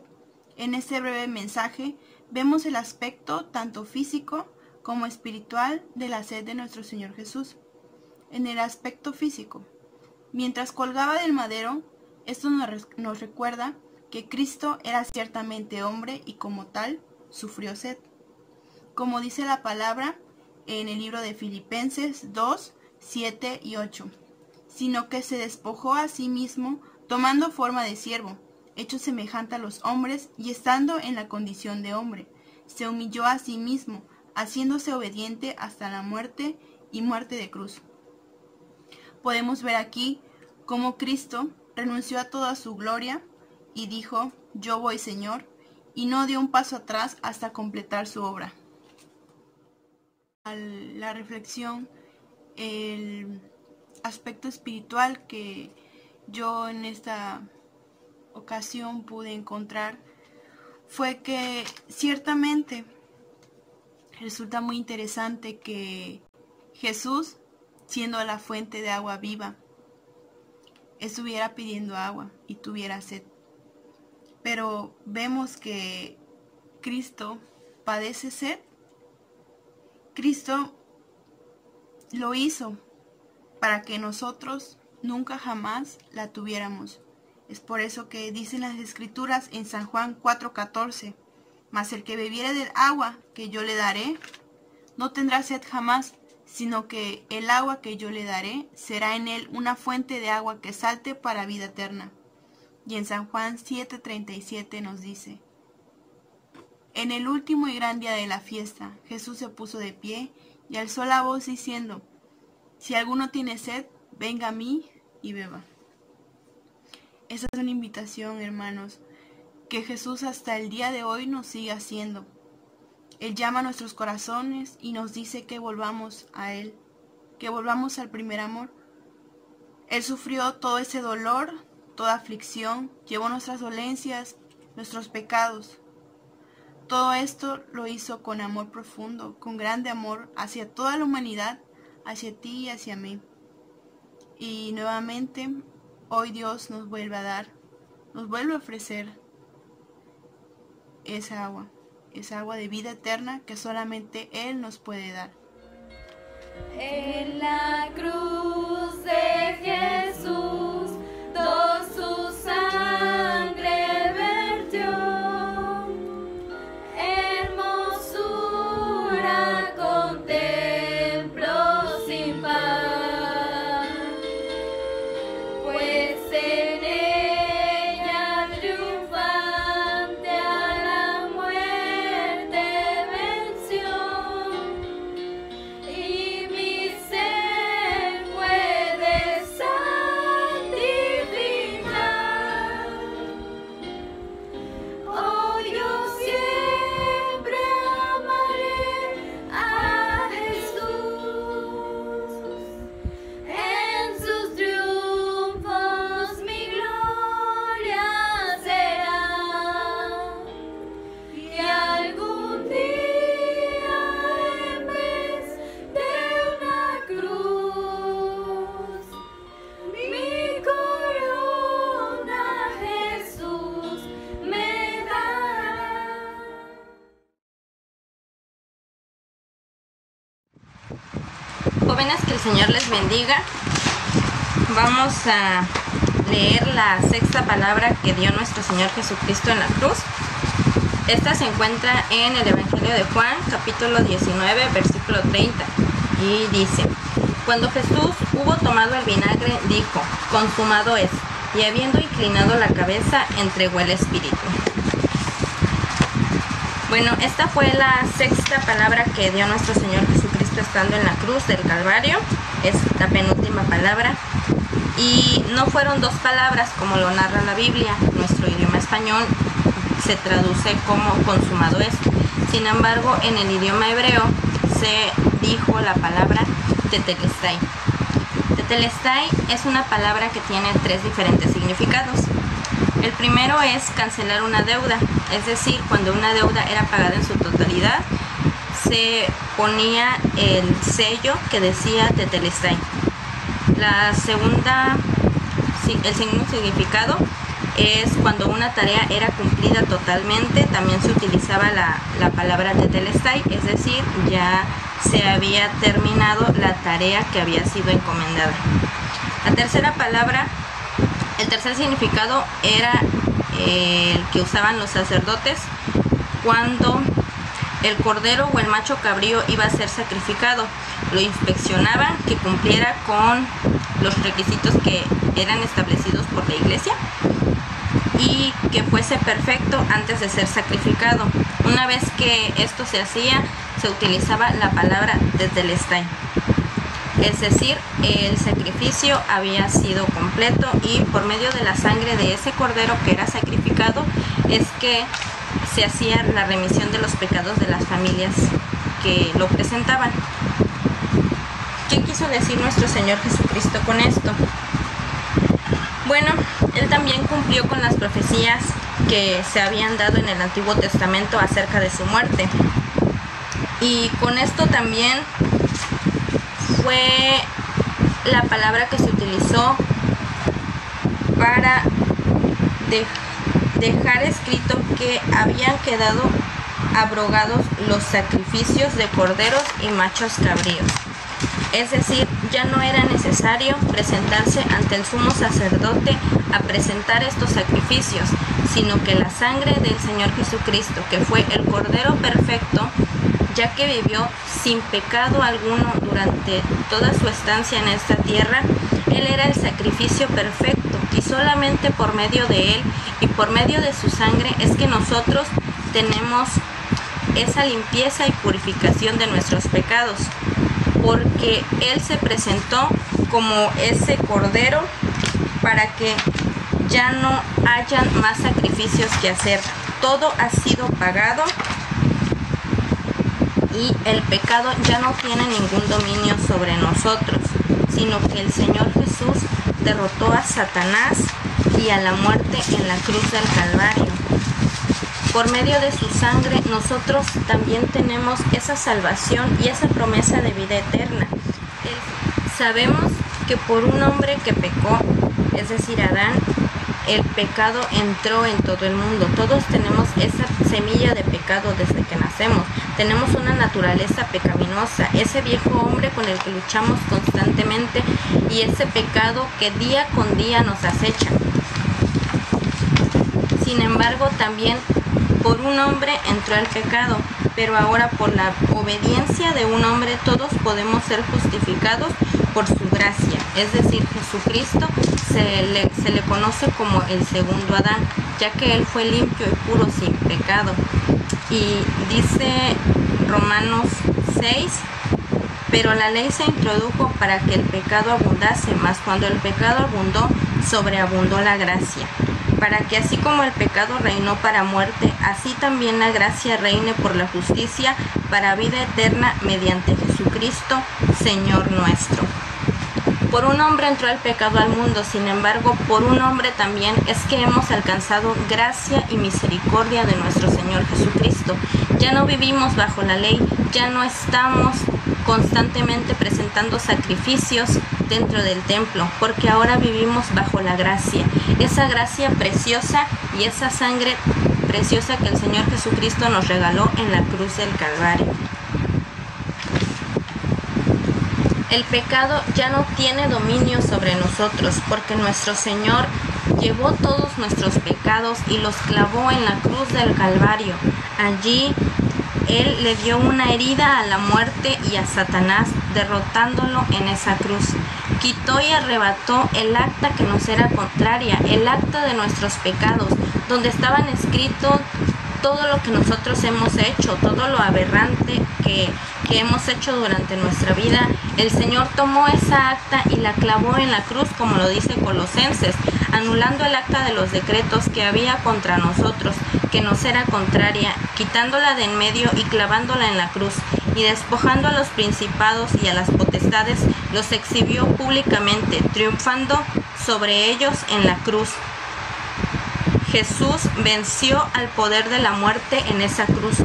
En este breve mensaje vemos el aspecto tanto físico como espiritual de la sed de nuestro Señor Jesús. En el aspecto físico, mientras colgaba del madero, esto nos recuerda que Cristo era ciertamente hombre y como tal sufrió sed. Como dice la palabra en el libro de Filipenses 2, 7 y 8, sino que se despojó a sí mismo, tomando forma de siervo, hecho semejante a los hombres, y estando en la condición de hombre, se humilló a sí mismo, haciéndose obediente hasta la muerte y muerte de cruz. Podemos ver aquí cómo Cristo renunció a toda su gloria y dijo: yo voy, Señor, y no dio un paso atrás hasta completar su obra. La reflexión, el aspecto espiritual que yo en esta ocasión pude encontrar fue que ciertamente resulta muy interesante que Jesús, siendo la fuente de agua viva, estuviera pidiendo agua y tuviera sed. Pero vemos que Cristo padece sed. Cristo lo hizo para que nosotros nunca jamás la tuviéramos. Es por eso que dicen las Escrituras en San Juan 4:14, mas el que bebiere del agua que yo le daré, no tendrá sed jamás, sino que el agua que yo le daré será en él una fuente de agua que salte para vida eterna. Y en San Juan 7:37 nos dice: en el último y gran día de la fiesta, Jesús se puso de pie y alzó la voz diciendo: si alguno tiene sed, venga a mí y beba. Esa es una invitación, hermanos, que Jesús hasta el día de hoy nos sigue haciendo. Él llama a nuestros corazones y nos dice que volvamos a Él, que volvamos al primer amor. Él sufrió todo ese dolor, toda aflicción, llevó nuestras dolencias, nuestros pecados. Todo esto lo hizo con amor profundo, con grande amor hacia toda la humanidad, hacia ti y hacia mí. Y nuevamente, hoy Dios nos vuelve a dar, nos vuelve a ofrecer esa agua de vida eterna que solamente Él nos puede dar. En la cruz de Jesús, toda su sangre vertió, hermosura contemplo sin par, pues en ella triunfante a la muerte venció, Jóvenes, que el Señor les bendiga. Vamos a leer la sexta palabra que dio nuestro Señor Jesucristo en la cruz. Esta se encuentra en el Evangelio de Juan, capítulo 19, versículo 30, y dice: Cuando Jesús hubo tomado el vinagre, dijo: consumado es, y habiendo inclinado la cabeza, entregó el espíritu. Bueno, esta fue la sexta palabra que dio nuestro Señor Jesucristo estando en la cruz del Calvario. Es la penúltima palabra. Y no fueron dos palabras como lo narra la Biblia. Nuestro idioma español se traduce como consumado es. Sin embargo, en el idioma hebreo se dijo la palabra tetelestai. Tetelestai es una palabra que tiene tres diferentes significados. El primero es cancelar una deuda, es decir, cuando una deuda era pagada en su totalidad, se ponía el sello que decía tetelestai. El segundo significado es cuando una tarea era cumplida totalmente, también se utilizaba la palabra tetelestai, es decir, ya se había terminado la tarea que había sido encomendada. La tercera palabra, el tercer significado era el que usaban los sacerdotes cuando el cordero o el macho cabrío iba a ser sacrificado. Lo inspeccionaban, que cumpliera con los requisitos que eran establecidos por la iglesia y que fuese perfecto antes de ser sacrificado. Una vez que esto se hacía, se utilizaba la palabra tetelestai. Es decir, el sacrificio había sido completo y por medio de la sangre de ese cordero que era sacrificado es que se hacía la remisión de los pecados de las familias que lo presentaban. ¿Qué quiso decir nuestro Señor Jesucristo con esto? Bueno, Él también cumplió con las profecías que se habían dado en el Antiguo Testamento acerca de su muerte. Y con esto también fue la palabra que se utilizó para dejar escrito que habían quedado abrogados los sacrificios de corderos y machos cabríos. Es decir, ya no era necesario presentarse ante el sumo sacerdote a presentar estos sacrificios, sino que la sangre del Señor Jesucristo, que fue el Cordero perfecto, ya que vivió sin pecado alguno durante toda su estancia en esta tierra, Él era el sacrificio perfecto y solamente por medio de Él y por medio de su sangre es que nosotros tenemos esa limpieza y purificación de nuestros pecados, porque Él se presentó como ese Cordero para que ya no hayan más sacrificios que hacer. Todo ha sido pagado y el pecado ya no tiene ningún dominio sobre nosotros, sino que el Señor Jesús derrotó a Satanás y a la muerte en la cruz del Calvario. Por medio de su sangre nosotros también tenemos esa salvación y esa promesa de vida eterna. Sabemos que por un hombre que pecó, es decir, Adán, el pecado entró en todo el mundo. Todos tenemos esa semilla de pecado desde que nacemos. Tenemos una naturaleza pecaminosa, ese viejo hombre con el que luchamos constantemente y ese pecado que día con día nos acecha. Sin embargo, también por un hombre entró el pecado, pero ahora por la obediencia de un hombre todos podemos ser justificados por su gracia. Es decir, Jesucristo se le conoce como el segundo Adán, ya que Él fue limpio y puro sin pecado. Y dice Romanos 6, pero la ley se introdujo para que el pecado abundase, mas cuando el pecado abundó, sobreabundó la gracia, para que así como el pecado reinó para muerte, así también la gracia reine por la justicia para vida eterna mediante Jesucristo, Señor nuestro. Por un hombre entró el pecado al mundo, sin embargo, por un hombre también es que hemos alcanzado gracia y misericordia de nuestro Señor Jesucristo. Ya no vivimos bajo la ley, ya no estamos constantemente presentando sacrificios dentro del templo, porque ahora vivimos bajo la gracia, esa gracia preciosa y esa sangre preciosa que el Señor Jesucristo nos regaló en la cruz del Calvario. El pecado ya no tiene dominio sobre nosotros, porque nuestro Señor llevó todos nuestros pecados y los clavó en la cruz del Calvario. Allí Él le dio una herida a la muerte y a Satanás, derrotándolo en esa cruz. Quitó y arrebató el acta que nos era contraria, el acta de nuestros pecados, donde estaban escritos todo lo que nosotros hemos hecho, todo lo aberrante que hemos hecho durante nuestra vida. El Señor tomó esa acta y la clavó en la cruz, como lo dice Colosenses, anulando el acta de los decretos que había contra nosotros, que nos era contraria, quitándola de en medio y clavándola en la cruz, y despojando a los principados y a las potestades, los exhibió públicamente, triunfando sobre ellos en la cruz. Jesús venció al poder de la muerte en esa cruz.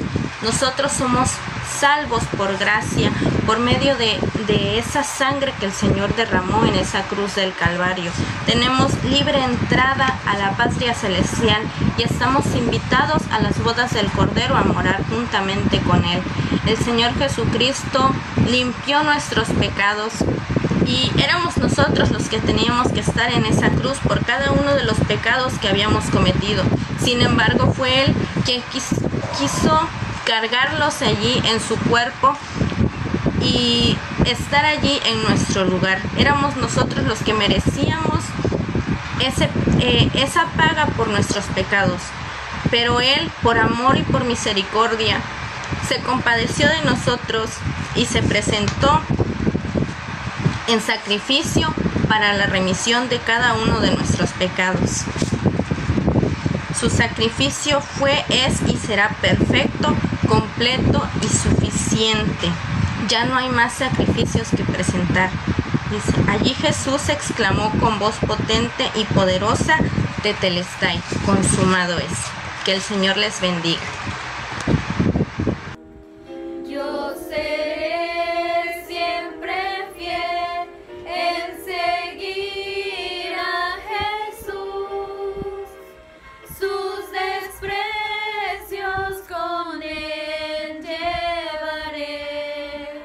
Nosotros somos salvos por gracia, por medio de esa sangre que el Señor derramó en esa cruz del Calvario. Tenemos libre entrada a la patria celestial y estamos invitados a las bodas del Cordero a morar juntamente con Él. El Señor Jesucristo limpió nuestros pecados y éramos nosotros los que teníamos que estar en esa cruz por cada uno de los pecados que habíamos cometido. Sin embargo, fue Él quien quiso cargarlos allí en su cuerpo y estar allí en nuestro lugar. Éramos nosotros los que merecíamos esa paga por nuestros pecados, pero Él, por amor y por misericordia, se compadeció de nosotros y se presentó en sacrificio para la remisión de cada uno de nuestros pecados. Su sacrificio fue, es y será perfecto, completo y suficiente. Ya no hay más sacrificios que presentar. Dice, allí Jesús exclamó con voz potente y poderosa, Tetelestai, consumado es. Que el Señor les bendiga. Yo seré siempre fiel en seguir a Jesús, sus desprecios con Él llevaré,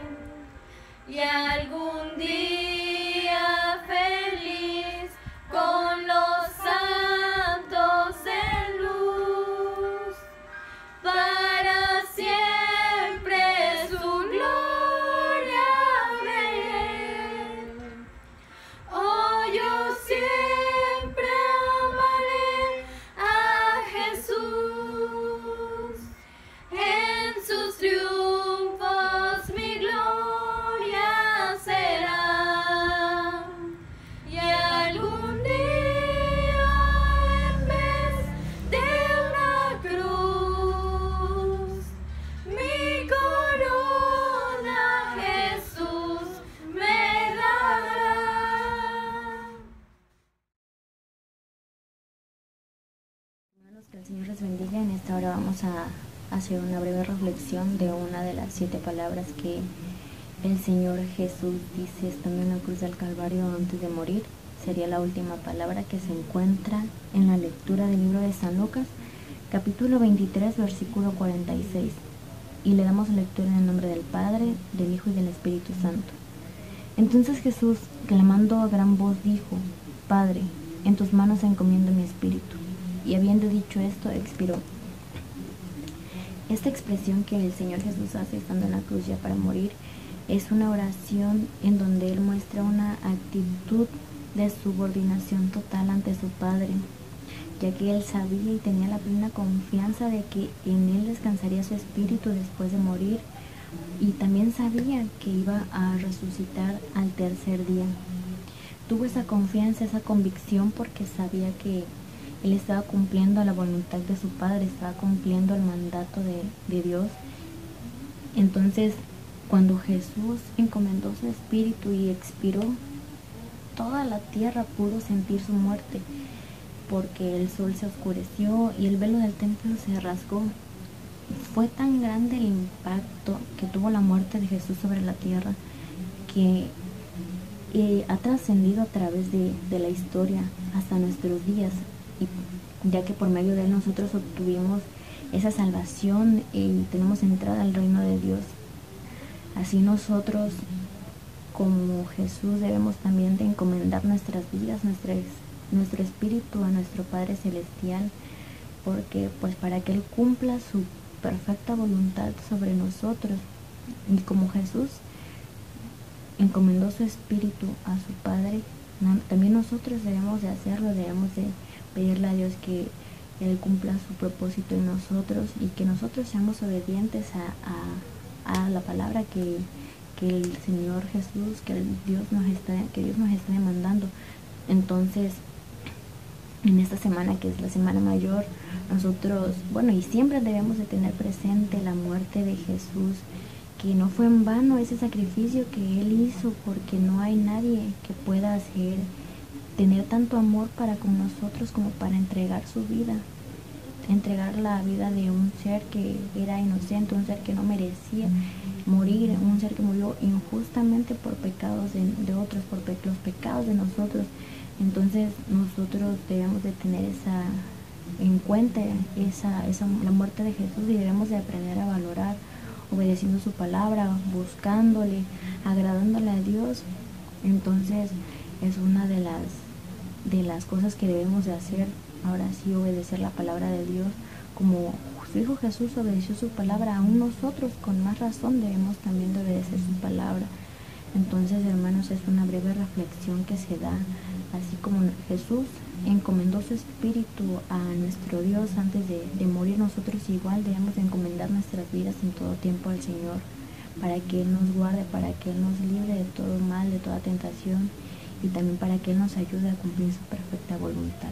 y algún día feliz con los santos en luz, para siempre su gloria ver. Oh, yo siempre amaré a Jesús, en sus triunfos mi gloria será, y algún día en vez de una cruz mi corona Jesús me dará. Hermanos, que el Señor les bendiga. En esta hora vamos a hacer una breve reflexión de una de las 7 palabras que el Señor Jesús dice estando en la cruz del Calvario antes de morir. Sería la última palabra que se encuentra en la lectura del libro de San Lucas, capítulo 23, versículo 46. Y le damos lectura en el nombre del Padre, del Hijo y del Espíritu Santo. Entonces Jesús, clamando a gran voz, dijo: Padre, en tus manos encomiendo mi espíritu. Y habiendo dicho esto, expiró. Esta expresión que el Señor Jesús hace estando en la cruz ya para morir es una oración en donde Él muestra una actitud de subordinación total ante su Padre, ya que Él sabía y tenía la plena confianza de que en Él descansaría su espíritu después de morir, y también sabía que iba a resucitar al tercer día. Tuvo esa confianza, esa convicción, porque sabía que Él estaba cumpliendo la voluntad de su Padre, estaba cumpliendo el mandato de Dios. Entonces, cuando Jesús encomendó su espíritu y expiró, toda la tierra pudo sentir su muerte, porque el sol se oscureció y el velo del templo se rasgó. Fue tan grande el impacto que tuvo la muerte de Jesús sobre la tierra que ha trascendido a través de la historia hasta nuestros días, y ya que por medio de Él nosotros obtuvimos esa salvación y tenemos entrada al reino de Dios. Así nosotros, como Jesús debemos también de encomendar nuestras vidas, nuestro espíritu a nuestro Padre Celestial, porque pues para que Él cumpla su perfecta voluntad sobre nosotros. Y como Jesús encomendó su espíritu a su Padre, también nosotros debemos de hacerlo, debemos de pedirle a Dios que Él cumpla su propósito en nosotros y que nosotros seamos obedientes a la palabra que el Señor Jesús, que Dios nos está demandando. Entonces, en esta semana, que es la Semana Mayor, nosotros, y siempre debemos de tener presente la muerte de Jesús, que no fue en vano ese sacrificio que Él hizo, porque no hay nadie que pueda tener tanto amor para con nosotros como para entregar su vida, entregar la vida de un ser que era inocente, un ser que no merecía morir, un ser que murió injustamente por pecados de otros, por los pecados de nosotros. Entonces nosotros debemos de tener en cuenta la muerte de Jesús, y debemos de aprender a valorar, obedeciendo su palabra, buscándole, agradándole a Dios. Entonces es una de las cosas que debemos de hacer. Ahora sí, obedecer la palabra de Dios, como su Hijo Jesús obedeció su palabra. Aún nosotros con más razón debemos también de obedecer su palabra. Entonces, hermanos, es una breve reflexión que se da, así como Jesús encomendó su espíritu a nuestro Dios antes de morir. Nosotros igual debemos de encomendar nuestras vidas en todo tiempo al Señor, para que Él nos guarde, para que Él nos libre de todo mal, de toda tentación, y también para que Él nos ayude a cumplir su perfecta voluntad.